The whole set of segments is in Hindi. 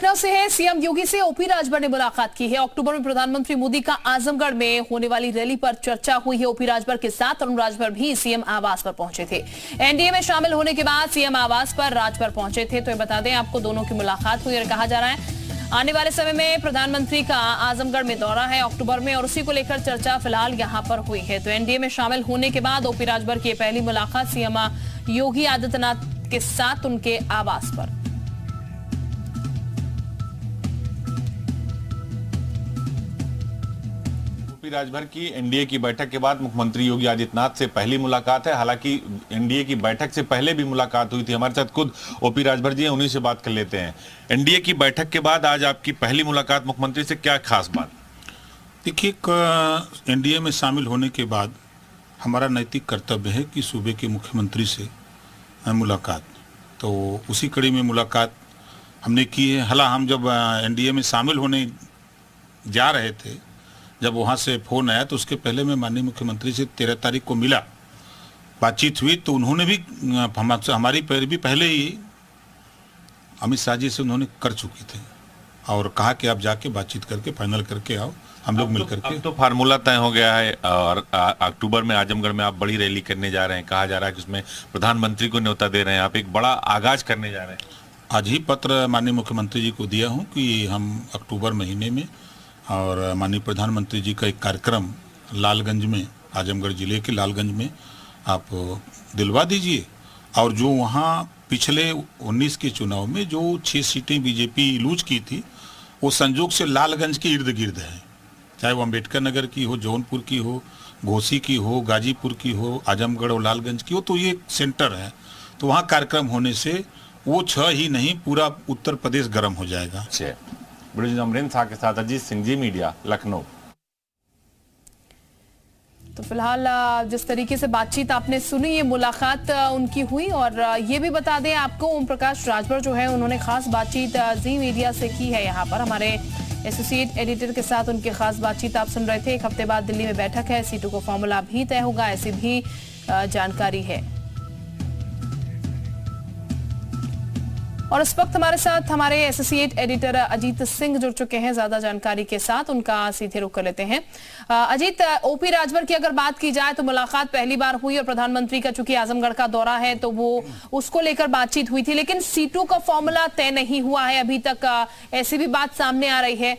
लखनऊ से है। सीएम योगी से ओपी राजभर ने मुलाकात की है। अक्टूबर में प्रधानमंत्री मोदी का आजमगढ़ में होने वाली रैली पर चर्चा हुई है। ओपी राजभर के साथ अरुण राजभर भी सीएम आवास पर पहुंचे थे। एनडीए में शामिल होने के बाद सीएम आवास पर राजभर पहुंचे थे। तो ये बता दें आपको, दोनों की मुलाकात हुई और कहा जा रहा है आने वाले समय में प्रधानमंत्री का आजमगढ़ में दौरा है अक्टूबर में, और उसी को लेकर चर्चा फिलहाल यहां पर हुई है। तो एनडीए में शामिल होने के बाद ओपी राजभर की पहली मुलाकात सीएम योगी आदित्यनाथ के साथ उनके आवास पर। ओपी राजभर की एनडीए की बैठक के बाद मुख्यमंत्री योगी आदित्यनाथ से पहली मुलाकात है। हालांकि एनडीए की बैठक से पहले भी मुलाकात हुई थी। हमारे साथ खुद ओपी राजभर जी हैं, उन्हीं से बात कर लेते हैं। एनडीए की बैठक के बाद आज आपकी पहली मुलाकात मुख्यमंत्री से, क्या खास बात? देखिए, एनडीए में शामिल होने के बाद हमारा नैतिक कर्तव्य है कि सूबे के मुख्यमंत्री से मुलाकात, तो उसी कड़ी में मुलाकात हमने की है। हालांकि हम जब एनडीए में शामिल होने जा रहे थे, जब वहाँ से फ़ोन आया तो उसके पहले मैं माननीय मुख्यमंत्री से 13 तारीख को मिला, बातचीत हुई। तो उन्होंने भी हमारी पैरवी पहले ही अमित शाह जी से उन्होंने कर चुके थे और कहा कि आप जाके बातचीत करके फाइनल करके आओ, हम लोग मिल करके। अब तो फार्मूला तय हो गया है और अक्टूबर में आजमगढ़ में आप बड़ी रैली करने जा रहे हैं। कहा जा रहा है कि उसमें प्रधानमंत्री को न्योता दे रहे हैं, आप एक बड़ा आगाज करने जा रहे हैं। आज ही पत्र माननीय मुख्यमंत्री जी को दिया हूँ कि हम अक्टूबर महीने में, और माननीय प्रधानमंत्री जी का एक कार्यक्रम लालगंज में, आजमगढ़ जिले के लालगंज में आप दिलवा दीजिए। और जो वहाँ पिछले 19 के चुनाव में जो 6 सीटें बीजेपी लूज की थी, वो संजोग से लालगंज के इर्द गिर्द हैं, चाहे वो अम्बेडकर नगर की हो, जौनपुर की हो, घोसी की हो, गाजीपुर की हो, आजमगढ़ और लालगंज की हो, तो ये सेंटर है। तो वहाँ कार्यक्रम होने से वो 6 ही नहीं, पूरा उत्तर प्रदेश गर्म हो जाएगा। अमरिंदर शाह के साथ अजीत सिंह, जी मीडिया, लखनऊ। तो फिलहाल जिस तरीके से बातचीत आपने सुनी, ये मुलाकात उनकी हुई। और ये भी बता दें आपको, ओम प्रकाश राजभर जो है उन्होंने खास बातचीत जी मीडिया से की है। यहाँ पर हमारे एसोसिएट एडिटर के साथ उनकी खास बातचीत आप सुन रहे थे। 1 हफ्ते बाद दिल्ली में बैठक है, सीटों का फॉर्मूला भी तय होगा, ऐसी भी जानकारी है। और इस वक्त हमारे साथ हमारे एसोसिएट एडिटर अजीत सिंह जुड़ चुके हैं ज्यादा जानकारी के साथ। उनका सीधे रुख कर लेते हैं। अजीत, ओपी राजभर की अगर बात की जाए तो मुलाकात पहली बार हुई और प्रधानमंत्री का चूंकि आजमगढ़ का दौरा है तो वो उसको लेकर बातचीत हुई थी, लेकिन सीटों का फॉर्मूला तय नहीं हुआ है अभी तक, ऐसी भी बात सामने आ रही है।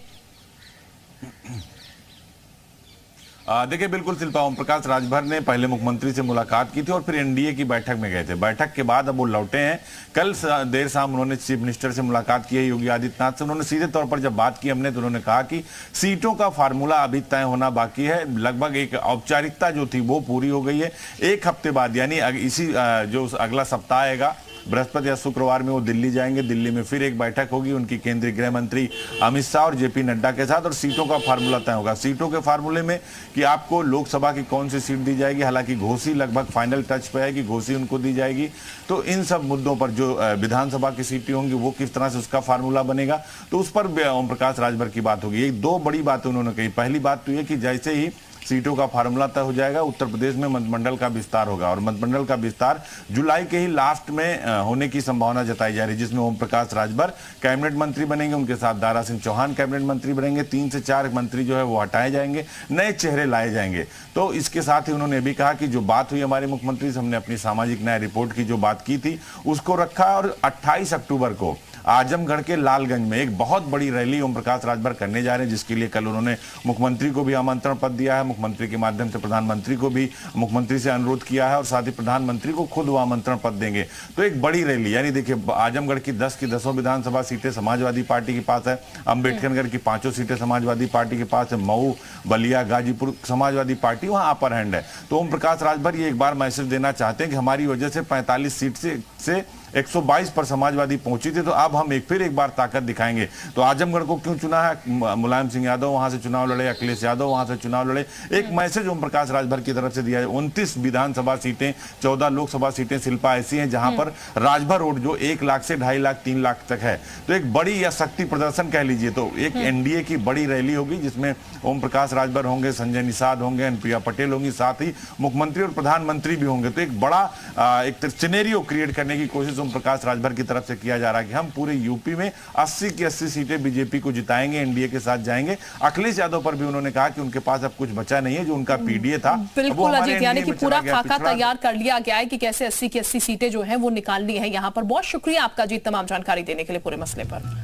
देखिए, बिल्कुल शिल्पा, ओम प्रकाश राजभर ने पहले मुख्यमंत्री से मुलाकात की थी और फिर एनडीए की बैठक में गए थे। बैठक के बाद अब वो लौटे हैं। कल देर शाम उन्होंने चीफ मिनिस्टर से मुलाकात की है, योगी आदित्यनाथ से। उन्होंने सीधे तौर पर जब बात की हमने, तो उन्होंने कहा कि सीटों का फार्मूला अभी तय होना बाकी है। लगभग एक औपचारिकता जो थी वो पूरी हो गई है। 1 हफ्ते बाद, यानी इसी जो अगला सप्ताह आएगा, बृहस्पति या शुक्रवार में वो दिल्ली जाएंगे। दिल्ली में फिर एक बैठक होगी उनकी केंद्रीय गृह मंत्री अमित शाह और जेपी नड्डा के साथ, और सीटों का फार्मूला तय होगा। सीटों के फार्मूले में कि आपको लोकसभा की कौन सी सीट दी जाएगी, हालांकि घोसी लगभग फाइनल टच पे है कि घोसी उनको दी जाएगी। तो इन सब मुद्दों पर जो विधानसभा की सीटें होंगी वो किस तरह से उसका फार्मूला बनेगा, तो उस पर ओम प्रकाश राजभर की बात होगी। एक 2 बड़ी बातें उन्होंने कही। पहली बात तो ये कि जैसे ही सीटों का फार्मूला तय हो जाएगा, उत्तर प्रदेश में मंत्रिमंडल का विस्तार होगा, और मंत्रिमंडल का विस्तार जुलाई के ही लास्ट में होने की संभावना जताई जा रही है, जिसमें ओम प्रकाश राजभर कैबिनेट मंत्री बनेंगे, उनके साथ दारा सिंह चौहान कैबिनेट मंत्री बनेंगे, 3 से 4 मंत्री जो है वो हटाए जाएंगे, नए चेहरे लाए जाएंगे। तो इसके साथ ही उन्होंने भी कहा कि जो बात हुई हमारे मुख्यमंत्री से, हमने अपनी सामाजिक न्याय रिपोर्ट की जो बात की थी उसको रखा, और 28 अक्टूबर को आजमगढ़ के लालगंज में एक बहुत बड़ी रैली ओम प्रकाश राजभर करने जा रहे हैं, जिसके लिए कल उन्होंने मुख्यमंत्री को भी आमंत्रण पत्र दिया है। मुख्यमंत्री के माध्यम से प्रधानमंत्री को भी मुख्यमंत्री से अनुरोध किया है, और साथ ही प्रधानमंत्री को खुद वो आमंत्रण पत्र देंगे। तो एक बड़ी रैली, यानी देखिए, आजमगढ़ की 10 की 10 विधानसभा सीटें समाजवादी पार्टी के पास है, अम्बेडकर नगर की 5 सीटें समाजवादी पार्टी के पास है, मऊ, बलिया, गाजीपुर समाजवादी पार्टी वहां अपर हैंड है। तो ओम प्रकाश राजभर ये एक बार मैसेज देना चाहते हैं कि हमारी वजह से 45 सीट से 122 पर समाजवादी पहुंची थी, तो अब हम फिर एक बार ताकत दिखाएंगे। तो आजमगढ़ को क्यों चुना है? मुलायम सिंह यादव वहां से चुनाव लड़े, अखिलेश यादव वहां से चुनाव लड़े। एक मैसेज ओम प्रकाश राजभर की तरफ से दिया है। 29 विधानसभा सीटें, 14 लोकसभा सीटें शिल्पा ऐसी हैं जहां पर राजभर वोट जो 1 लाख से 2.5 लाख 3 लाख तक है, तो एक बड़ी या शक्ति प्रदर्शन कह लीजिए। तो एक एनडीए की बड़ी रैली होगी जिसमें ओम प्रकाश राजभर होंगे, संजय निषाद होंगे, प्रिया पटेल होंगी, साथ ही मुख्यमंत्री और प्रधानमंत्री भी होंगे। तो एक बड़ा एक सिनेरियो क्रिएट करने कहने की कोशिश ओम प्रकाश राजभर की तरफ से किया जा रहा है कि हम पूरे यूपी में 80 की 80 सीटें बीजेपी को जिताएंगे, एनडीए के साथ जाएंगे। अखिलेश यादव पर भी उन्होंने कहा कि उनके पास अब कुछ बचा नहीं है, जो उनका पीडीए था। बिल्कुल अजीत, यानी कि पूरा खाका तैयार कर लिया गया है कि कैसे 80 की 80 सीटें जो हैं वो निकालनी है यहाँ पर। बहुत शुक्रिया आपका अजीत, तमाम जानकारी देने के लिए पूरे मसले पर।